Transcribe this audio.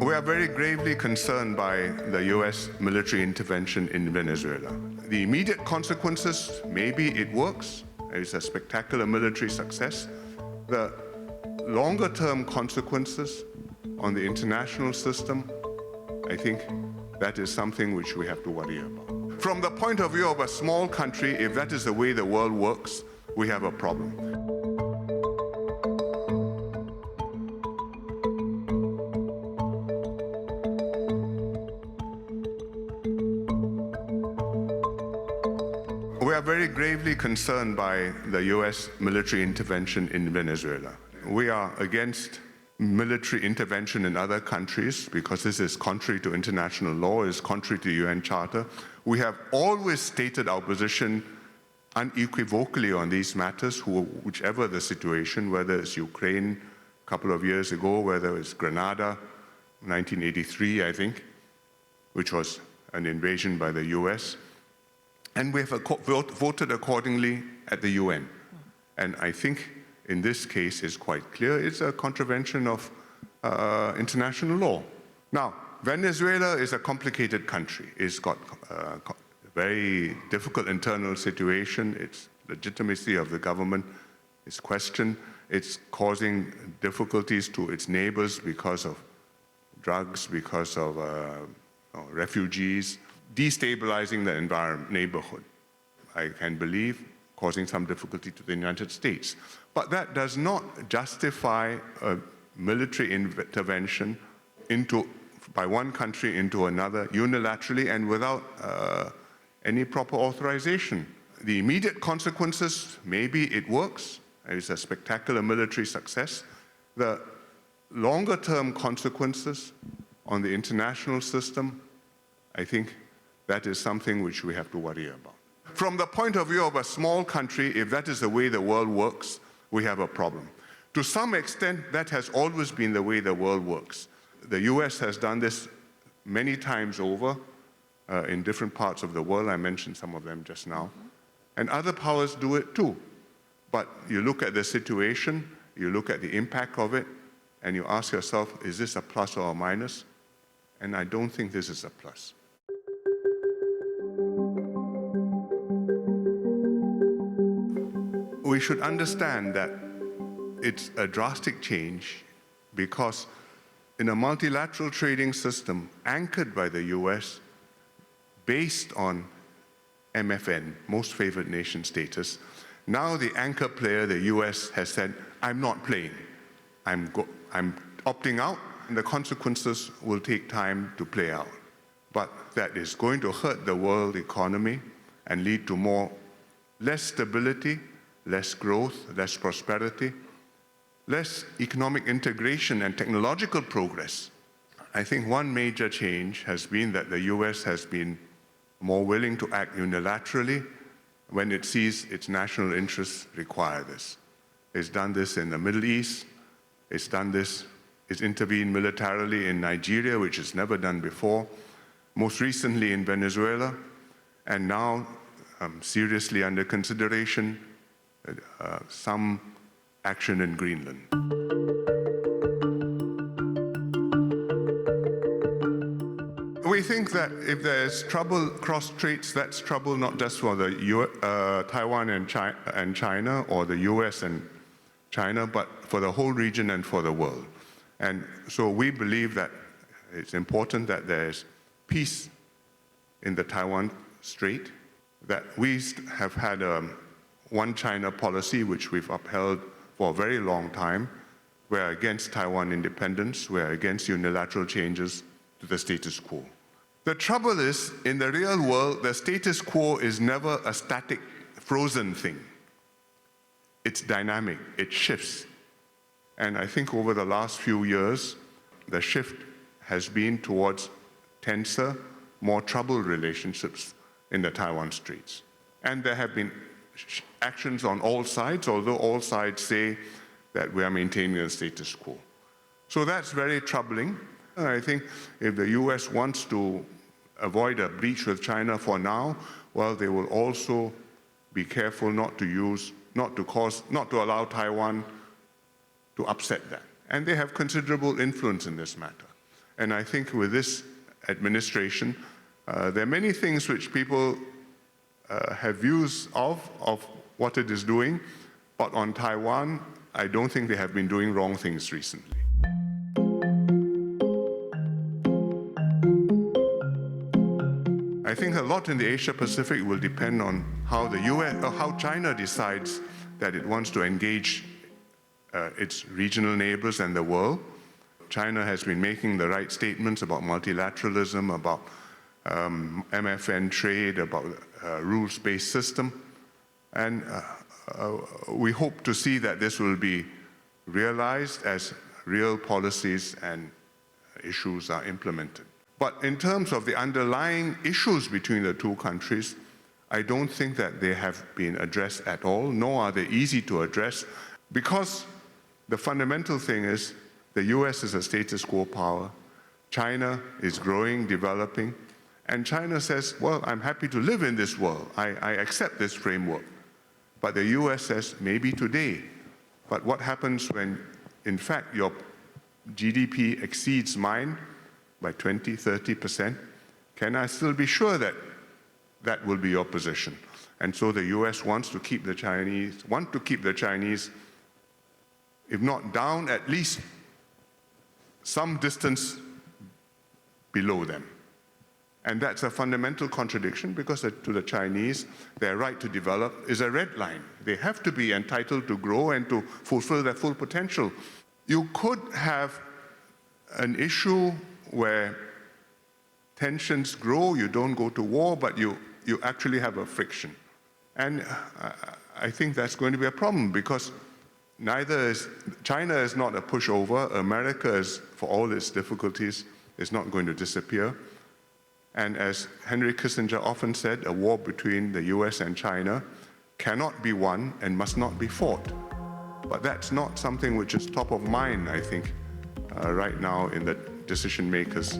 We are very gravely concerned by the U.S. military intervention in Venezuela. The immediate consequences, maybe it works, it's a spectacular military success. The longer-term consequences on the international system, I think that is something which we have to worry about. From the point of view of a small country, if that is the way the world works, we have a problem. We are very gravely concerned by the U.S. military intervention in Venezuela. We are against military intervention in other countries because this is contrary to international law, is contrary to the UN Charter. We have always stated our position unequivocally on these matters, whichever the situation, whether it's Ukraine a couple of years ago, whether it's Grenada, 1983, I think, which was an invasion by the US. And we have voted accordingly at the UN. And I think in this case it's quite clear it's a contravention of international law. Now, Venezuela is a complicated country. It's got a very difficult internal situation. Its legitimacy of the government is questioned. It's causing difficulties to its neighbors because of drugs, because of refugees, destabilizing the neighborhood, I can believe, causing some difficulty to the United States. But that does not justify a military intervention by one country into another unilaterally and without any proper authorization. The immediate consequences, maybe it works, it's a spectacular military success. The longer-term consequences on the international system, I think that is something which we have to worry about. From the point of view of a small country, if that is the way the world works, we have a problem. To some extent, that has always been the way the world works. The US has done this many times over in different parts of the world. I mentioned some of them just now. And other powers do it too. But you look at the situation, you look at the impact of it, and you ask yourself, is this a plus or a minus? And I don't think this is a plus. We should understand that it's a drastic change because in a multilateral trading system anchored by the US, based on MFN, most favored nation status, now the anchor player, the US, has said, I'm not playing. I'm opting out, and the consequences will take time to play out. But that is going to hurt the world economy and lead to less stability, less growth, less prosperity, less economic integration and technological progress. I think one major change has been that the US has been more willing to act unilaterally when it sees its national interests require this. It's done this in the Middle East, it's intervened militarily in Nigeria, which it's never done before, most recently in Venezuela, and now seriously under consideration some action in Greenland. We think that if there's trouble cross straits, that's trouble not just for the Taiwan and China, or the US and China, but for the whole region and for the world. And so we believe that it's important that there's peace in the Taiwan Strait, that we have had one China policy, which we've upheld for a very long time. We're against Taiwan independence. We're against unilateral changes to the status quo. The trouble is, in the real world, the status quo is never a static, frozen thing. It's dynamic, it shifts. And I think over the last few years, the shift has been towards tenser, more troubled relationships in the Taiwan Straits. And there have been actions on all sides, although all sides say that we are maintaining the status quo. So that's very troubling. I think if the US wants to avoid a breach with China for now, well, they will also be careful not to allow Taiwan to upset that. And they have considerable influence in this matter. And I think with this administration, there are many things which people have views of what it is doing, but on Taiwan, I don't think they have been doing wrong things recently. I think a lot in the Asia-Pacific will depend on how the US or how China decides that it wants to engage its regional neighbors and the world. China has been making the right statements about multilateralism, about MFN trade, about rules-based system. And we hope to see that this will be realized as real policies and issues are implemented. But in terms of the underlying issues between the two countries, I don't think that they have been addressed at all, nor are they easy to address, because the fundamental thing is the US is a status quo power, China is growing, developing, and China says, well, I'm happy to live in this world, I accept this framework. But the US says, maybe today, but what happens when, in fact, your GDP exceeds mine by 20, 30%, can I still be sure that that will be your position? And so the US wants to keep the Chinese, if not down, at least some distance below them. And that's a fundamental contradiction, because to the Chinese, their right to develop is a red line. They have to be entitled to grow and to fulfill their full potential. You could have an issue where tensions grow, you don't go to war, but you actually have a friction. And I think that's going to be a problem, because China is not a pushover. America is, for all its difficulties, is not going to disappear. And as Henry Kissinger often said, a war between the US and China cannot be won and must not be fought. But that's not something which is top of mind, I think, right now in the decision makers